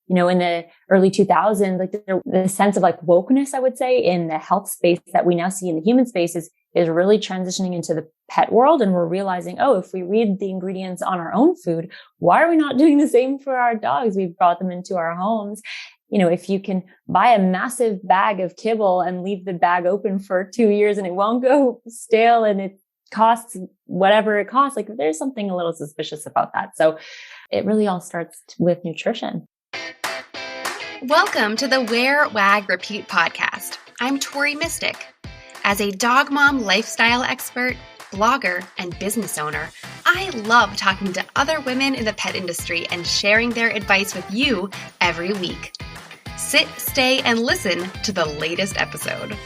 in the early 2000s, like the sense of like wokeness, I would say, in the health space that we now see in the human space is really transitioning into the pet world. And we're realizing, oh, if we read the ingredients on our own food, why are we not doing the same for our dogs? We've brought them into our homes. If you can buy a massive bag of kibble and leave the bag open for 2 years and it won't go stale and it costs whatever it costs, like there's something a little suspicious about that. So it really all starts with nutrition. Welcome to the Wear, Wag, Repeat podcast. I'm Tori Mystic. As a dog mom lifestyle expert, blogger, and business owner, I love talking to other women in the pet industry and sharing their advice with you every week. Sit, stay, and listen to the latest episode.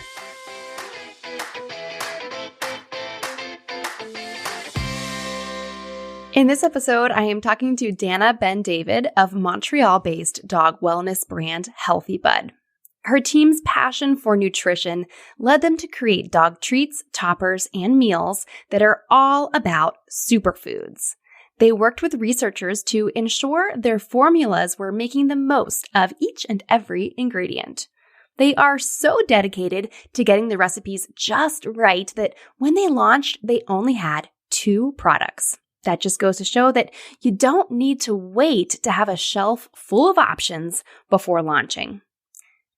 In this episode, I am talking to Dana Ben-David of Montreal-based dog wellness brand Healthybud. Her team's passion for nutrition led them to create dog treats, toppers, and meals that are all about superfoods. They worked with researchers to ensure their formulas were making the most of each and every ingredient. They are so dedicated to getting the recipes just right that when they launched, they only had 2 products. That just goes to show that you don't need to wait to have a shelf full of options before launching.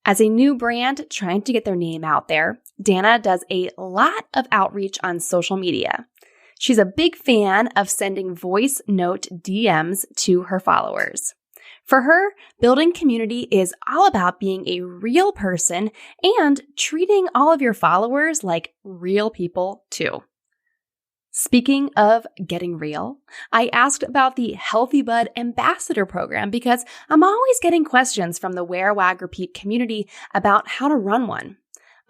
As a new brand trying to get their name out there, Dana does a lot of outreach on social media. She's a big fan of sending voice note DMs to her followers. For her, building community is all about being a real person and treating all of your followers like real people too. Speaking of getting real, I asked about the Healthybud Ambassador Program because I'm always getting questions from the Wear, Wag, Repeat community about how to run one.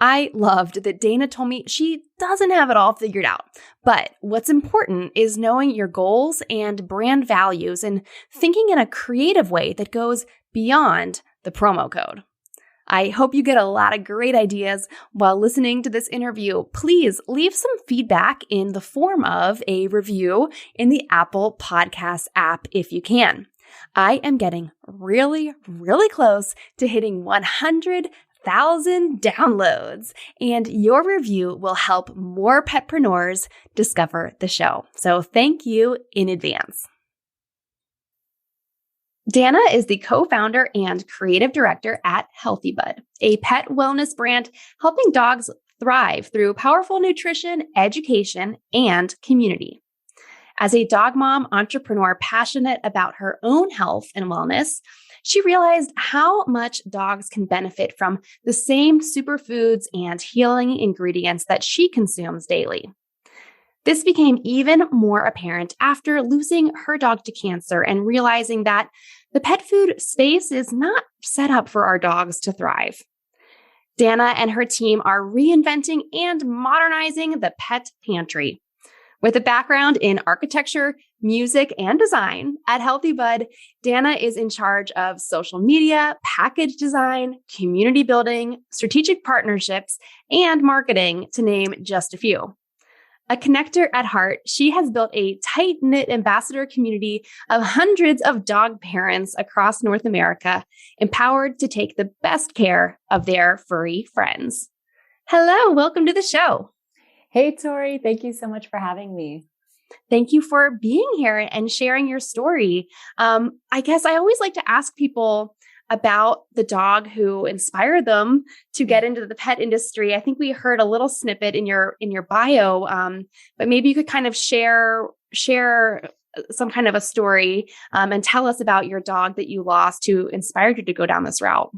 I loved that Dana told me she doesn't have it all figured out, but what's important is knowing your goals and brand values and thinking in a creative way that goes beyond the promo code. I hope you get a lot of great ideas while listening to this interview. Please leave some feedback in the form of a review in the Apple Podcast app if you can. I am getting really, really close to hitting 100,000 downloads, and your review will help more petpreneurs discover the show. So thank you in advance. Dana is the co-founder and creative director at Healthybud, a pet wellness brand helping dogs thrive through powerful nutrition, education, and community. As a dog mom entrepreneur passionate about her own health and wellness, she realized how much dogs can benefit from the same superfoods and healing ingredients that she consumes daily. This became even more apparent after losing her dog to cancer and realizing that the pet food space is not set up for our dogs to thrive. Dana and her team are reinventing and modernizing the pet pantry. With a background in architecture, music, and design, at Healthybud, Dana is in charge of social media, package design, community building, strategic partnerships, and marketing, to name just a few. A connector at heart, she has built a tight-knit ambassador community of hundreds of dog parents across North America, empowered to take the best care of their furry friends. Hello, welcome to the show. Hey, Tori. Thank you so much for having me. Thank you for being here and sharing your story. I guess I always like to ask people about the dog who inspired them to get into the pet industry. I think we heard a little snippet in your bio, but maybe you could kind of share some kind of a story and tell us about your dog that you lost who inspired you to go down this route.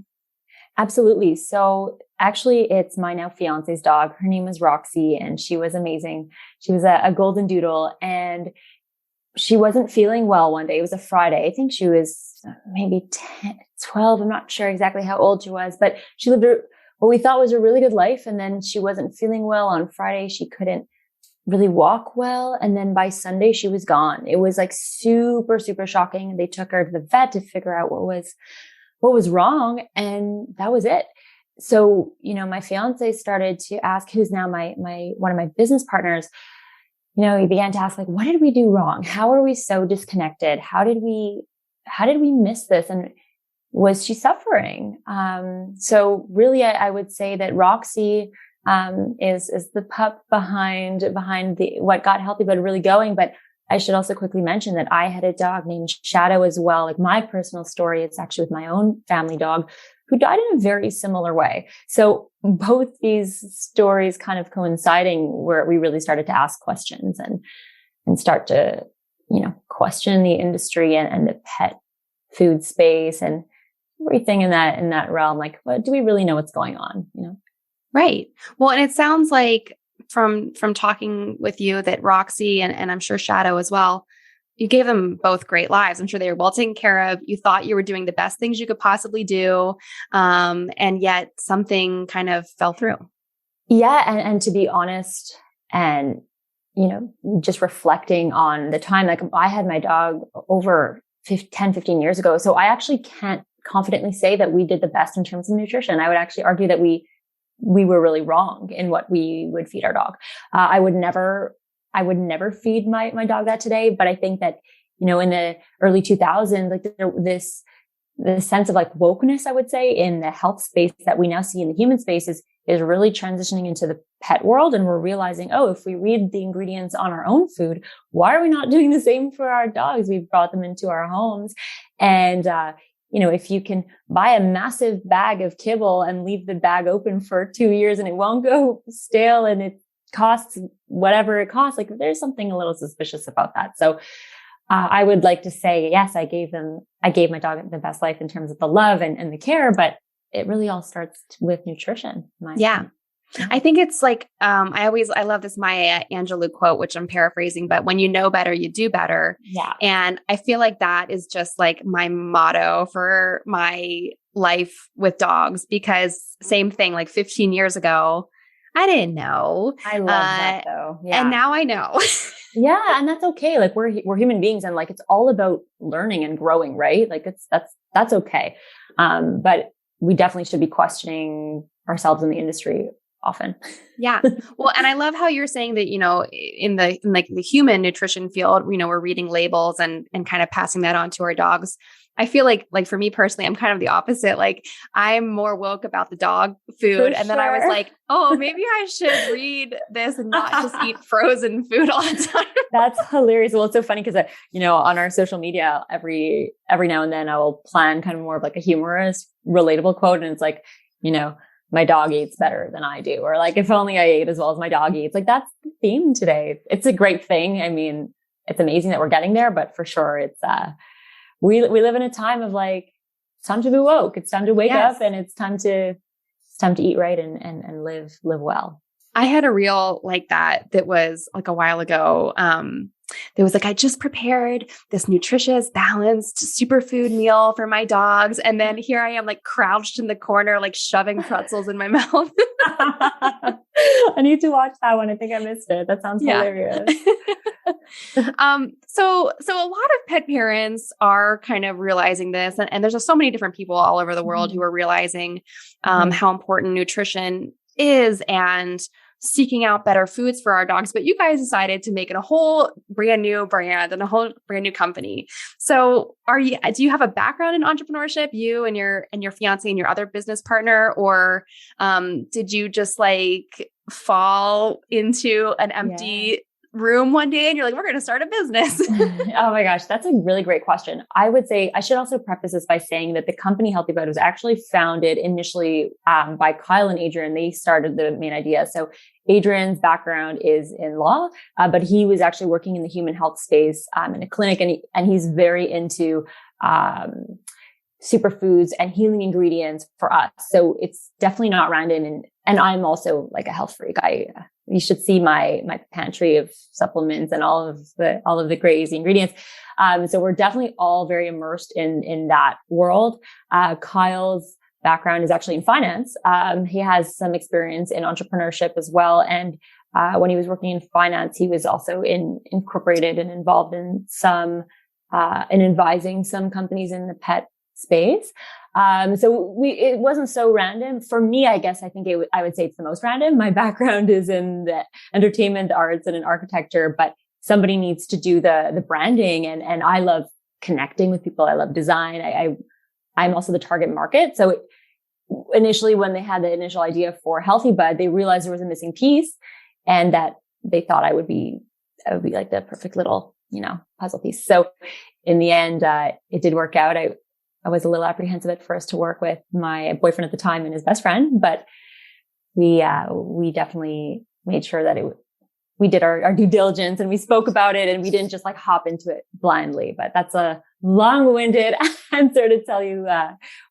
Absolutely. So actually, it's my now fiance's dog. Her name was Roxy, and she was amazing. She was a golden doodle, and she wasn't feeling well one day. It was a Friday. I think she was maybe 10, 12. I'm not sure exactly how old she was, but she lived what we thought was a really good life. And then she wasn't feeling well on Friday. She couldn't really walk well. And then by Sunday, she was gone. It was like super, super shocking. They took her to the vet to figure out what was wrong. And that was it. So, my fiance started to ask, who's now one of my business partners, he began to ask, like, what did we do wrong? How are we so disconnected? How did we miss this? And was she suffering? So really, I would say that Roxy is the pup behind what got Healthybud really going. But I should also quickly mention that I had a dog named Shadow as well. Like my personal story, it's actually with my own family dog who died in a very similar way. So both these stories kind of coinciding, where we really started to ask questions and start to, question the industry and the pet food space and everything in that realm. Like, what do we really know what's going on? Right. Well, and it sounds like from talking with you that Roxy and I'm sure Shadow as well, you gave them both great lives. I'm sure they were well taken care of. You thought you were doing the best things you could possibly do. And yet something kind of fell through. Yeah. And to be honest, and, just reflecting on the time, like I had my dog over 10, 15 years ago. So I actually can't confidently say that we did the best in terms of nutrition. I would actually argue that we were really wrong in what we would feed our dog. I would never feed my dog that today. But I think that, in the early 2000s, like this sense of like wokeness, I would say, in the health space that we now see in the human space is really transitioning into the pet world. And we're realizing, if we read the ingredients on our own food, why are we not doing the same for our dogs? We've brought them into our homes. And, if you can buy a massive bag of kibble and leave the bag open for 2 years and it won't go stale and it costs whatever it costs, like there's something a little suspicious about that. So, I would like to say, yes, I gave my dog the best life in terms of the love and the care, but it really all starts with nutrition. Yeah. I think it's like, I love this Maya Angelou quote, which I'm paraphrasing, but when you know better, you do better. Yeah. And I feel like that is just like my motto for my life with dogs, because same thing, like 15 years ago, I didn't know. I love that though. Yeah. And now I know. Yeah. And that's okay. Like we're human beings and like, it's all about learning and growing, right? Like that's okay. But we definitely should be questioning ourselves in the industry often. Yeah. Well, and I love how you're saying that, in the human nutrition field, we're reading labels and kind of passing that on to our dogs. I feel like for me personally, I'm kind of the opposite. Like I'm more woke about the dog food. And then I was like, maybe I should read this and not just eat frozen food all the time. That's hilarious. Well, it's so funny because, on our social media, every now and then I will plan kind of more of like a humorous, relatable quote. And it's like, my dog eats better than I do. Or like, if only I ate as well as my dog eats. Like that's the theme today. It's a great thing. I mean, it's amazing that we're getting there, but for sure it's, we live in a time of like, it's time to be woke. It's time to wake up and it's time to eat right and live well. I had a reel like that was like a while ago. There was like, I just prepared this nutritious, balanced superfood meal for my dogs. And then here I am like crouched in the corner, like shoving pretzels in my mouth. I need to watch that one. I think I missed it. That sounds hilarious. So a lot of pet parents are kind of realizing this, and there's just so many different people all over the world who are realizing how important nutrition is and seeking out better foods for our dogs. But you guys decided to make it a whole brand new brand and a whole brand new company. So do you have a background in entrepreneurship, you and your fiance and your other business partner, or did you just like fall into an empty room one day and you're like, we're going to start a business? Oh my gosh, that's a really great question. I would say I should also preface this by saying that the company Healthybud was actually founded initially by Kyle and Adrian. They started the main idea. So Adrian's background is in law, but he was actually working in the human health space in a clinic, and he's very into superfoods and healing ingredients for us. So it's definitely not random. And I'm also like a health freak. You should see my pantry of supplements and all of the crazy ingredients. So we're definitely all very immersed in that world. Kyle's background is actually in finance. He has some experience in entrepreneurship as well. And when he was working in finance, he was also incorporated and involved in in advising some companies in the pet space. So it wasn't so random for me. I guess I think I would say it's the most random. My background is in the entertainment, arts, and in architecture, but somebody needs to do the branding, and I love connecting with people. I love design. I'm also the target market. So initially, when they had the initial idea for Healthybud, they realized there was a missing piece, and that they thought I would be like the perfect little, puzzle piece. So in the end, it did work out. I was a little apprehensive at first to work with my boyfriend at the time and his best friend, but we definitely made sure that we did our due diligence, and we spoke about it, and we didn't just like hop into it blindly. But that's a long-winded answer to tell you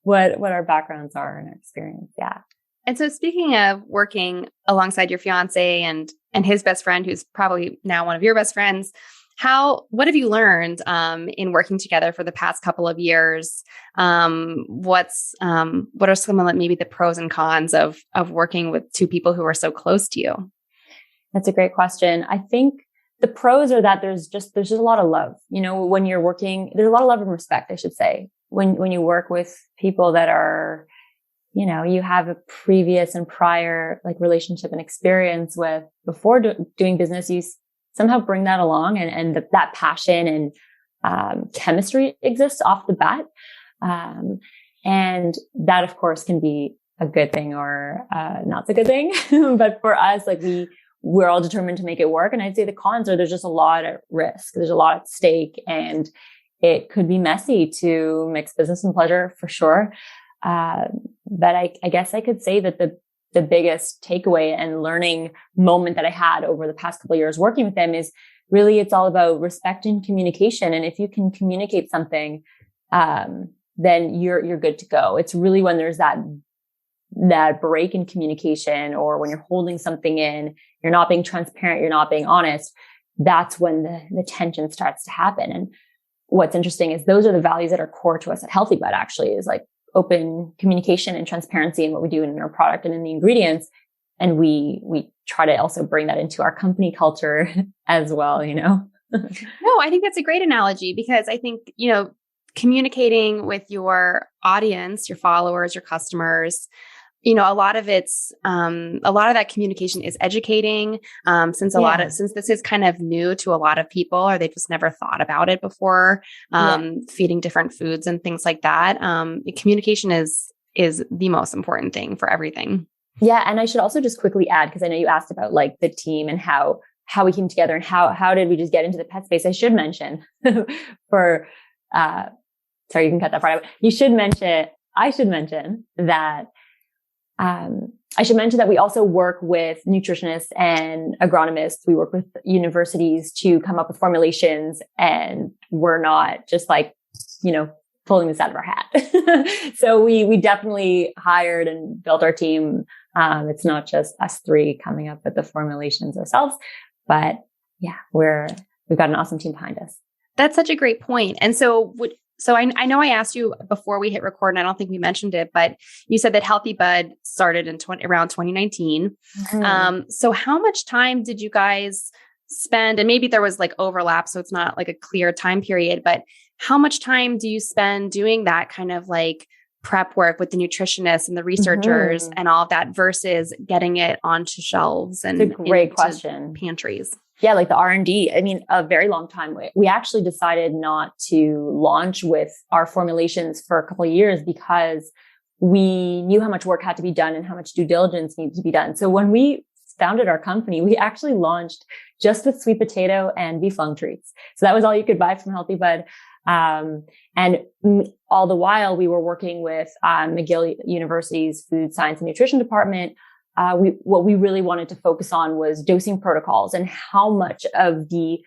what our backgrounds are and our experience. Yeah. And so speaking of working alongside your fiance and his best friend, who's probably now one of your best friends, what have you learned in working together for the past couple of years? What are some of maybe the pros and cons of working with two people who are so close to you? That's a great question. I think the pros are that there's just a lot of love. When you're working, there's a lot of love and respect, I should say. When you work with people that are, you have a previous and prior like relationship and experience with before doing business, you somehow bring that along, and that passion and chemistry exists off the bat. And that, of course, can be a good thing or not so good thing. But for us, like we're all determined to make it work. And I'd say the cons are there's just a lot at risk. There's a lot at stake, and it could be messy to mix business and pleasure for sure. But I guess I could say that the biggest takeaway and learning moment that I had over the past couple of years working with them is really it's all about respect and communication. And if you can communicate something, then you're good to go. It's really when there's that break in communication, or when you're holding something in, you're not being transparent, you're not being honest, that's when the tension starts to happen. And what's interesting is those are the values that are core to us at Healthybud, actually, is like open communication and transparency in what we do in our product and in the ingredients. And we try to also bring that into our company culture as well, No, I think that's a great analogy, because I think, communicating with your audience, your followers, your customers, a lot of that communication is educating. Since this is kind of new to a lot of people, or they just never thought about it before, feeding different foods and things like that. Communication is the most important thing for everything. Yeah. And I should also just quickly add, because I know you asked about like the team and how we came together and how did we just get into the pet space. I should mention sorry, you can cut that part out. I should mention that we also work with nutritionists and agronomists. We work with universities to come up with formulations, and we're not just like, pulling this out of our hat. So we definitely hired and built our team. It's not just us three coming up with the formulations ourselves, but yeah, we've got an awesome team behind us. That's such a great point. And so I know I asked you before we hit record, and I don't think we mentioned it, but you said that Healthybud started in around 2019. Mm-hmm. So how much time did you guys spend? And maybe there was like overlap, so it's not like a clear time period, but how much time do you spend doing that kind of like prep work with the nutritionists and the researchers and all of that versus getting it onto shelves and it's a great question. Pantries? Yeah, like the R&D. I mean, a very long time. We actually decided not to launch with our formulations for a couple of years because we knew how much work had to be done and how much due diligence needed to be done. So when we founded our company, we actually launched just with sweet potato and beef lung treats. So that was all you could buy from Healthybud. And all the while we were working with McGill University's Food Science and Nutrition Department. What we really wanted to focus on was dosing protocols and how much of the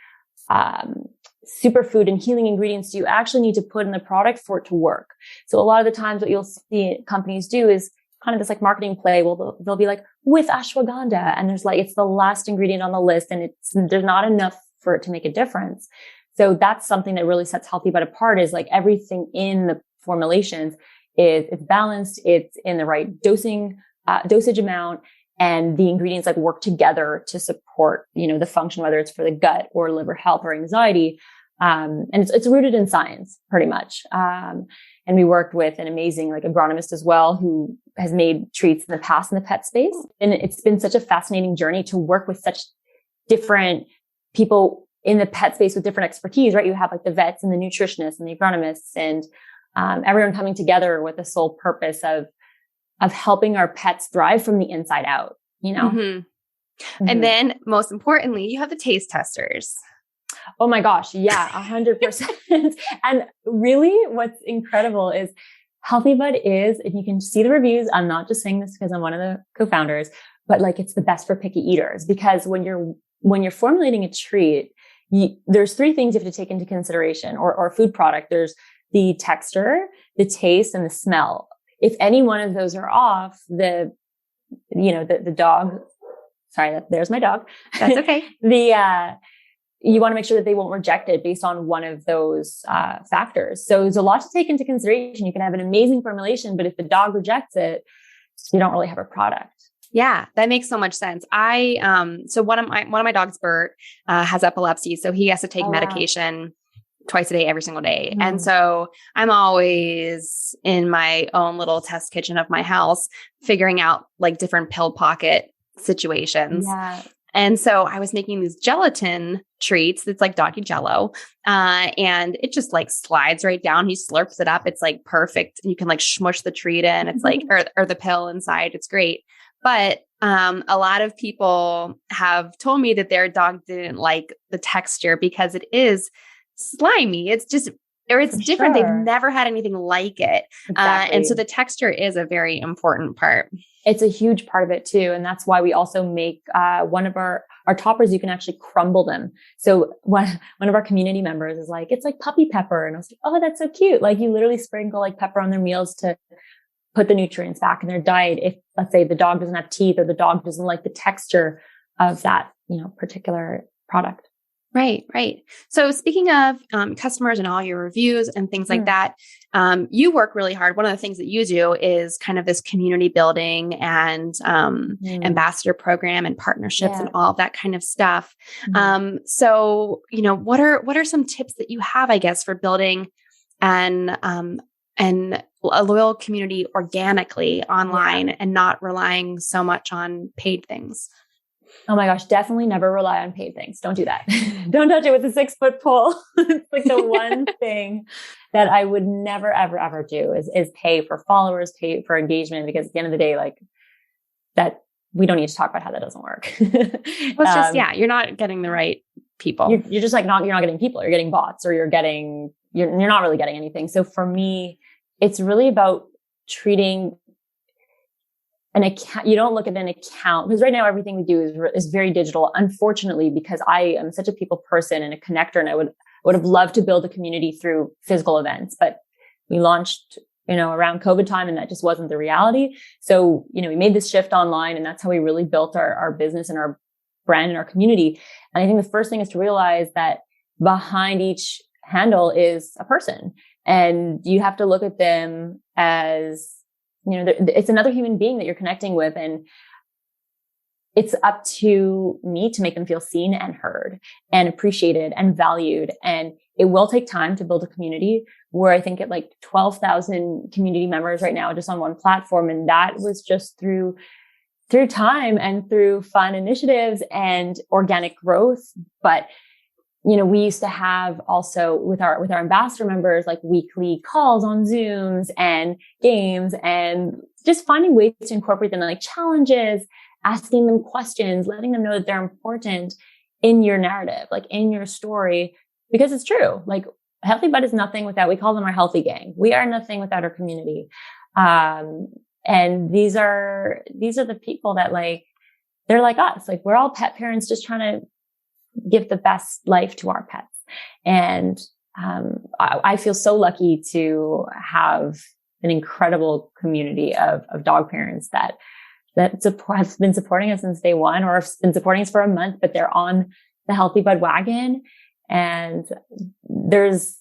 superfood and healing ingredients do you actually need to put in the product for it to work. So a lot of the times what you'll see companies do is kind of this like marketing play. Well, they'll be like with ashwagandha, and there's like, it's the last ingredient on the list, and there's not enough for it to make a difference. So that's something that really sets Healthybud apart, is like everything in the formulations it's balanced, it's in the right dosage amount, and the ingredients like work together to support, the function, whether it's for the gut or liver health or anxiety. And it's rooted in science pretty much. And we worked with an amazing like agronomist as well, who has made treats in the past in the pet space. And it's been such a fascinating journey to work with such different people in the pet space with different expertise, right? You have like the vets and the nutritionists and the agronomists and everyone coming together with the sole purpose of helping our pets thrive from the inside out, you know? And then most importantly, you have the taste testers. Oh my gosh. Yeah. 100%. And really what's incredible is Healthybud is, and you can see the reviews. I'm not just saying this because I'm one of the co-founders, but like it's the best for picky eaters, because when you're formulating a treat, there's three things you have to take into consideration, or food product. There's the texture, the taste, and the smell. If any one of those are off, the dog, sorry, there's my dog. That's okay. You want to make sure that they won't reject it based on one of those factors. So there's a lot to take into consideration. You can have an amazing formulation, but if the dog rejects it, you don't really have a product. Yeah, that makes so much sense. So one of my dogs, Bert, has epilepsy, so he has to take medication twice a day, every single day. And so I'm always in my own little test kitchen of my house, figuring out like different pill pocket situations. Yeah. And so I was making these gelatin treats. It's like doggy jello. And it just like slides right down. He slurps it up. It's like perfect. You can like smush the treat in. It's like, or the pill inside. It's great. But a lot of people have told me that their dog didn't like the texture because it is slimy. It's just, or it's different. They've never had anything like it. Exactly. And so the texture is a very important part. It's a huge part of it too. And that's why we also make one of our toppers, you can actually crumble them. So one of our community members is like, it's like puppy pepper. And I was like, oh, that's so cute. Like you literally sprinkle like pepper on their meals to put the nutrients back in their diet. If let's say the dog doesn't have teeth, or the dog doesn't like the texture of that, particular product. Right, right. So speaking of customers and all your reviews and things like that, you work really hard. One of the things that you do is kind of this community building and ambassador program and partnerships and all of that kind of stuff. So, what are some tips that you have, I guess, for building and a loyal community organically online and not relying so much on paid things? Oh my gosh, definitely never rely on paid things. Don't do that. Don't touch it with a 6-foot pole. It's like the one thing that I would never, ever, ever do is pay for followers, pay for engagement, because at the end of the day, like that, we don't need to talk about how that doesn't work. Well, it's just, you're not getting the right people. You're just like, you're not getting people, you're getting bots, or you're not really getting anything. So for me, it's really about treating an account. You don't look at an account, because right now everything we do is very digital, unfortunately, because I am such a people person and a connector, and I would have loved to build a community through physical events, but we launched, around COVID time, and that just wasn't the reality. So, we made this shift online, and that's how we really built our business and our brand and our community. And I think the first thing is to realize that behind each handle is a person, and you have to look at them as, it's another human being that you're connecting with. And it's up to me to make them feel seen and heard and appreciated and valued. And it will take time to build a community. Where I think at like 12,000 community members right now, just on one platform. And that was just through time and through fun initiatives and organic growth. But we used to have also with our ambassador members, like weekly calls on Zooms and games, and just finding ways to incorporate them, like challenges, asking them questions, letting them know that they're important in your narrative, like in your story, because it's true. Like Healthybud is nothing without, we call them our healthy gang. We are nothing without our community. And these are the people that they're like us. Like we're all pet parents just trying to give the best life to our pets. And I feel so lucky to have an incredible community of dog parents that have been supporting us since day one, or have been supporting us for a month, but they're on the Healthybud wagon. And there's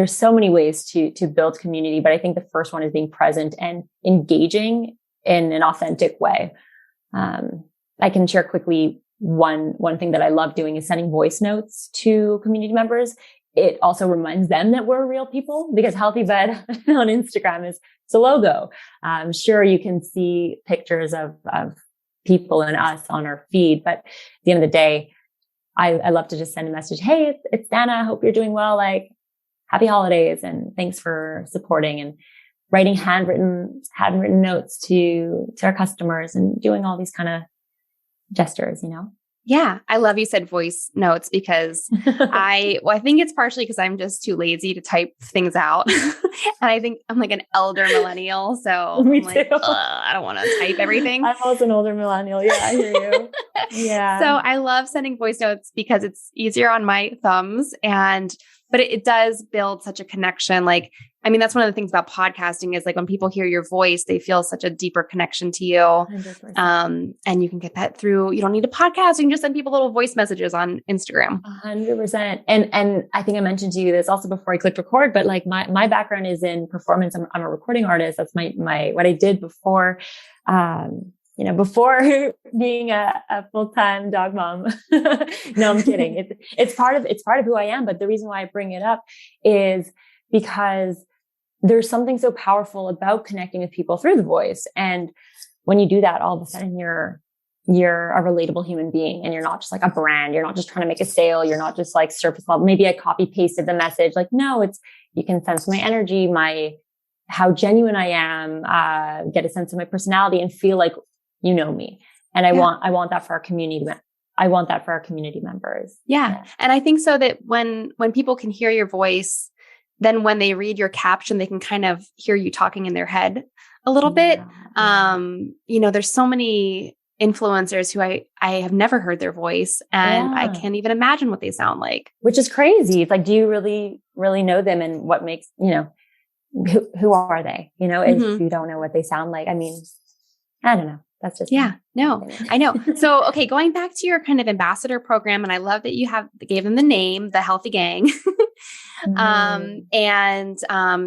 so many ways to build community, but I think the first one is being present and engaging in an authentic way. I can share quickly one thing that I love doing is sending voice notes to community members. It also reminds them that we're real people, because Healthybud on Instagram it's a logo. I'm sure you can see pictures of people and us on our feed, but at the end of the day, I love to just send a message. Hey, it's Dana. I hope you're doing well. Like, happy holidays and thanks for supporting, and writing handwritten notes to our customers and doing all these kind of gestures, Yeah. I love you said voice notes because I think it's partially because I'm just too lazy to type things out. And I think I'm like an elder millennial. So Me I'm like, too. I don't want to type everything. I'm also an older millennial. Yeah, I hear you. Yeah. So I love sending voice notes because it's easier on my thumbs but it does build such a connection. Like, I mean, that's one of the things about podcasting is like when people hear your voice, they feel such a deeper connection to you. 100%. And you can get that through. You don't need a podcast. You can just send people little voice messages on Instagram. 100%. And I think I mentioned to you this also before I clicked record, but like my background is in performance. I'm a recording artist. That's my what I did before, before being a full-time dog mom. No, I'm kidding. It's part of who I am. But the reason why I bring it up is because there's something so powerful about connecting with people through the voice. And when you do that, all of a sudden you're a relatable human being, and you're not just like a brand. You're not just trying to make a sale. You're not just like surface level. Maybe I copy pasted the message. Like, no, you can sense my energy, how genuine I am, get a sense of my personality and feel like you know me. And I want that for our community. I want that for our community members. Yeah. And I think so that when people can hear your voice, then when they read your caption, they can kind of hear you talking in their head a little bit. There's so many influencers who I have never heard their voice, and I can't even imagine what they sound like. Which is crazy. It's like, do you really, really know them? And what makes, who are they? If you don't know what they sound like, I mean, I don't know. That's just I know. So, okay, going back to your kind of ambassador program, and I love that you gave them the name, the Healthy Gang, and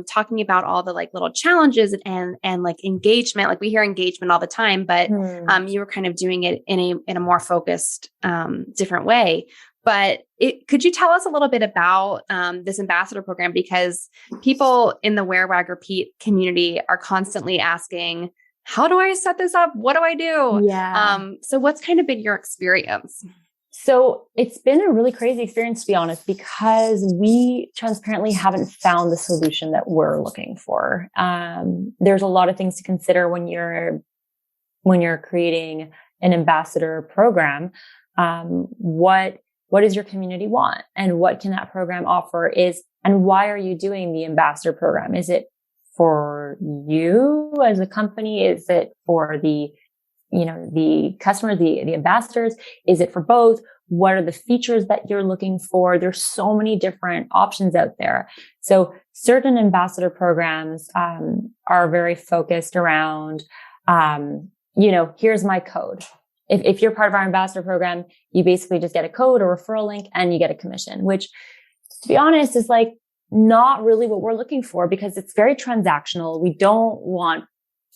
talking about all the like little challenges and like engagement. Like we hear engagement all the time, but you were kind of doing it in a more focused, different way. But could you tell us a little bit about this ambassador program? Because people in the Wear, Wag, Repeat community are constantly asking, how do I set this up? What do I do? Yeah. So what's kind of been your experience? So it's been a really crazy experience, to be honest, because we transparently haven't found the solution that we're looking for. There's a lot of things to consider when you're creating an ambassador program. What does your community want? And what can that program offer and why are you doing the ambassador program? Is it for you as a company? Is it for the customers, the ambassadors? Is it for both? What are the features that you're looking for? There's so many different options out there. So certain ambassador programs, are very focused around, here's my code. If you're part of our ambassador program, you basically just get a code or referral link and you get a commission, which, to be honest, is like not really what we're looking for, because it's very transactional. We don't want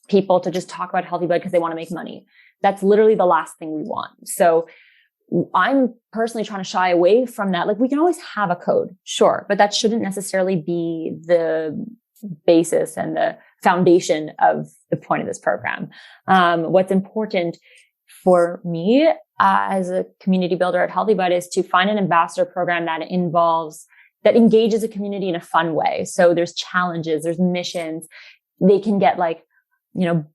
people to just talk about Healthybud because they want to make money. That's literally the last thing we want. So I'm personally trying to shy away from that. Like, we can always have a code, sure, but that shouldn't necessarily be the basis and the foundation of the point of this program. What's important for me as a community builder at Healthybud is to find an ambassador program that engages a community in a fun way. So there's challenges, there's missions. They can get like,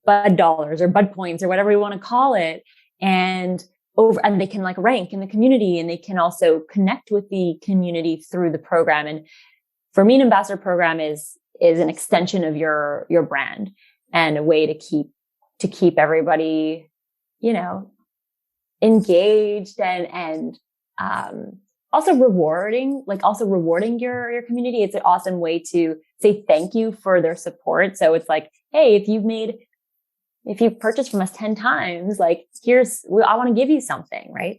bud dollars or bud points or whatever you want to call it. And they can like rank in the community, and they can also connect with the community through the program. And for me, an ambassador program is an extension of your brand and a way to keep everybody, engaged and also rewarding your community. It's an awesome way to say thank you for their support. So it's like, hey, if you've purchased from us 10 times, like I want to give you something, right?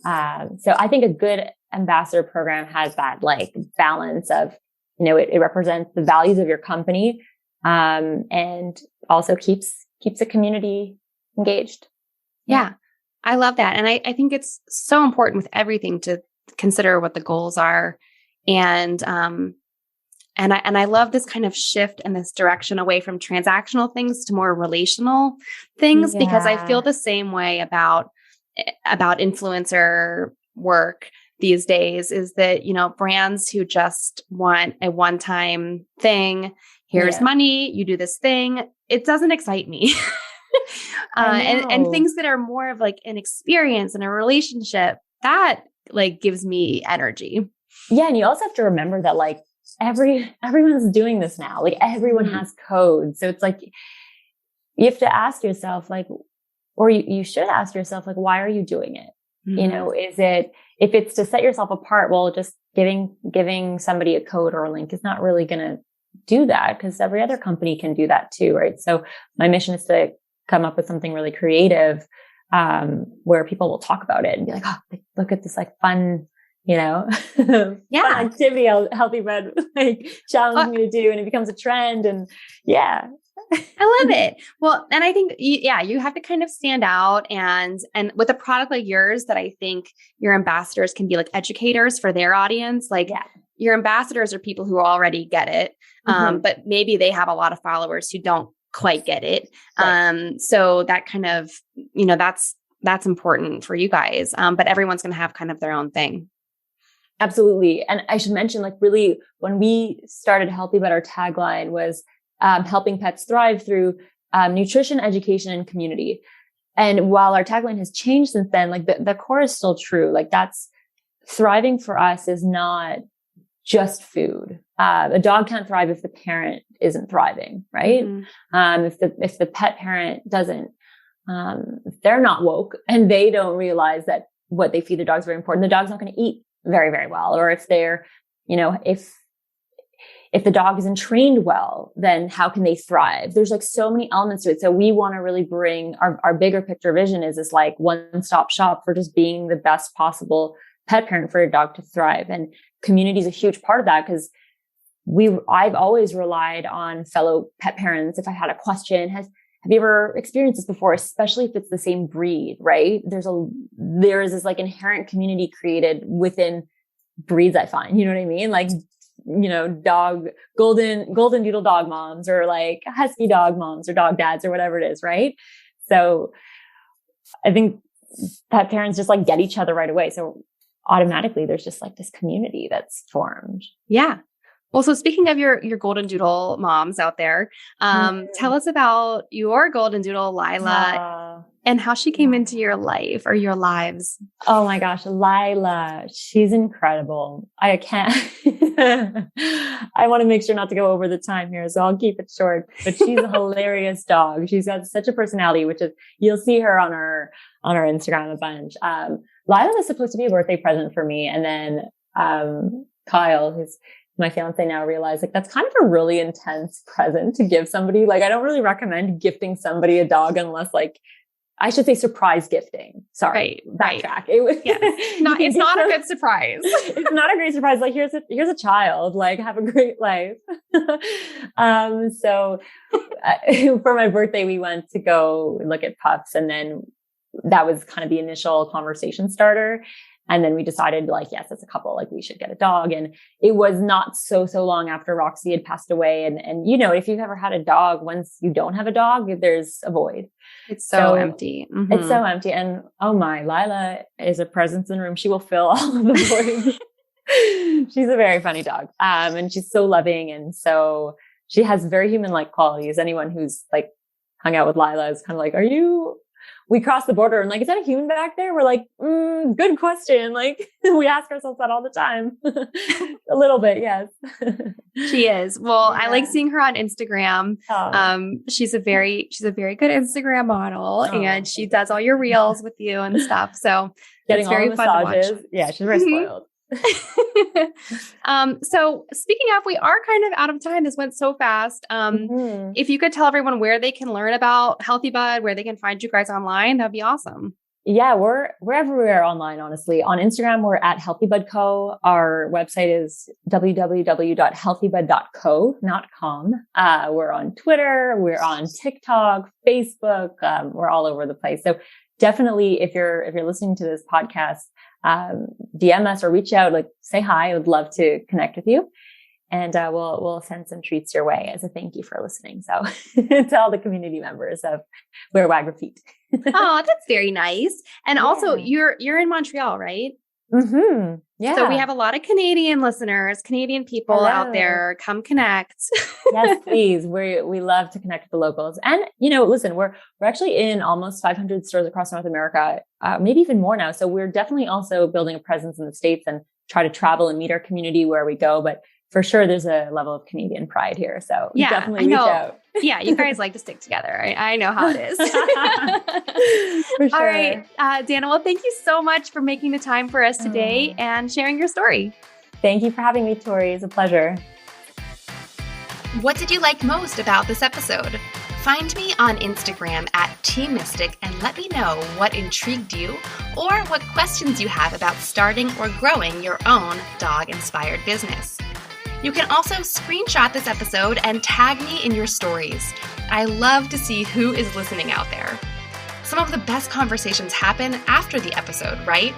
So I think a good ambassador program has that like balance of, it represents the values of your company, and also keeps the community engaged. Yeah. I love that. And I think it's so important with everything to consider what the goals are. And I love this kind of shift and this direction away from transactional things to more relational things, because I feel the same way about influencer work, these days is that, brands who just want a one-time thing, here's money, you do this thing. It doesn't excite me. And things that are more of like an experience and a relationship that like gives me energy. Yeah. And you also have to remember that like everyone's doing this now. Like everyone has codes. So it's like, you have to ask yourself like, or you should ask yourself, like, why are you doing it? Is it, if it's to set yourself apart, well, just giving somebody a code or a link is not really going to do that, because every other company can do that too. Right. So my mission is to come up with something really creative, where people will talk about it and be like, oh, look at this like fun, fun activity Healthybud like challenged me to do. And it becomes a trend. And I love it. Well, and I think, you have to kind of stand out and with a product like yours that I think your ambassadors can be like educators for their audience. Like your ambassadors are people who already get it. But maybe they have a lot of followers who don't quite get it. Right. So that kind of, that's important for you guys. But everyone's going to have kind of their own thing. Absolutely. And I should mention, like, really, when we started Healthybud, our tagline was, helping pets thrive through nutrition, education, and community. And while our tagline has changed since then, like the core is still true. Like that's thriving for us is not just food. A dog can't thrive if the parent isn't thriving, right? If the pet parent doesn't, if they're not woke and they don't realize that what they feed the dog is very important, the dog's not going to eat very, very well. Or if they're, if the dog isn't trained well, then how can they thrive? There's like so many elements to it. So we want to really bring our bigger picture vision is this like one-stop shop for just being the best possible pet parent for your dog to thrive. And community is a huge part of that, because I've always relied on fellow pet parents. If I had a question, have you ever experienced this before? Especially if it's the same breed, right? There is this like inherent community created within breeds, I find, you know what I mean? Like, dog, golden doodle dog moms, or like husky dog moms or dog dads or whatever it is. Right. So I think pet parents just like get each other right away. So automatically there's just like this community that's formed. Yeah. Well, so speaking of your golden doodle moms out there, tell us about your golden doodle, Lila, and how she came into your life or your lives. Oh my gosh, Lila, she's incredible. I can't, I want to make sure not to go over the time here, so I'll keep it short, but she's a hilarious dog. She's got such a personality, which is, you'll see her on our Instagram a bunch. Lila was supposed to be a birthday present for me. And then, Kyle, who's my fiance now, realized like that's kind of a really intense present to give somebody. Like, I don't really recommend gifting somebody a dog unless, like, I should say surprise gifting. Sorry. Right. Backtrack. It's not a good surprise. It's not a great surprise. Like, here's a child, like, have a great life. So for my birthday, we went to go look at pups, and then that was kind of the initial conversation starter. And then we decided, like, yes, as a couple, like, we should get a dog. And it was not so long after Roxy had passed away. And if you've ever had a dog, once you don't have a dog, there's a void. It's so empty. Mm-hmm. It's so empty. And oh my, Lila is a presence in the room. She will fill all of the voids. She's a very funny dog. And she's so loving. And so she has very human-like qualities. Anyone who's like hung out with Lila is kind of like, we crossed the border and like, is that a human back there? We're like, good question. Like, we ask ourselves that all the time. A little bit. Yes. She is. Well, yeah. I like seeing her on Instagram. She's a very good Instagram model, and she does all your reels with you and stuff. So getting all very fun to watch. Yeah. She's very spoiled. So speaking of, we are kind of out of time. This went so fast. If you could tell everyone where they can learn about Healthybud, where they can find you guys online, that'd be awesome. Yeah, we're everywhere online, honestly. On Instagram, we're at Healthybud.co. Our website is www.healthybud.co, not com. We're on Twitter. We're on TikTok, Facebook. We're all over the place. So definitely, if you're listening to this podcast, DM us or reach out, like, say hi. I would love to connect with you, and we'll send some treats your way as a thank you for listening. So to all the community members of Where Wag Repeat. Oh, that's very nice. And also, you're in Montreal, right? Mm-hmm. Yeah. So we have a lot of Canadian listeners, Canadian people out there. Come connect. Yes, please. We love to connect with the locals. And, listen, we're actually in almost 500 stores across North America, maybe even more now. So we're definitely also building a presence in the States and try to travel and meet our community where we go. But for sure, there's a level of Canadian pride here. So definitely reach out. Yeah, you guys like to stick together. I know how it is. For sure. All right, Dana, well, thank you so much for making the time for us today and sharing your story. Thank you for having me, Tori. It's a pleasure. What did you like most about this episode? Find me on Instagram at TMystic and let me know what intrigued you or what questions you have about starting or growing your own dog-inspired business. You can also screenshot this episode and tag me in your stories. I love to see who is listening out there. Some of the best conversations happen after the episode, right?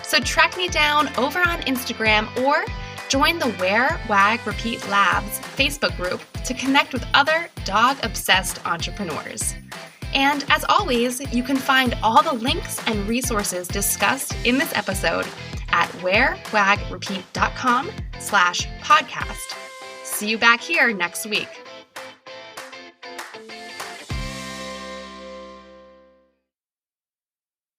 So track me down over on Instagram or join the Wear, Wag, Repeat Labs Facebook group to connect with other dog-obsessed entrepreneurs. And as always, you can find all the links and resources discussed in this episode at wearwagrepeat.com/podcast. See you back here next week.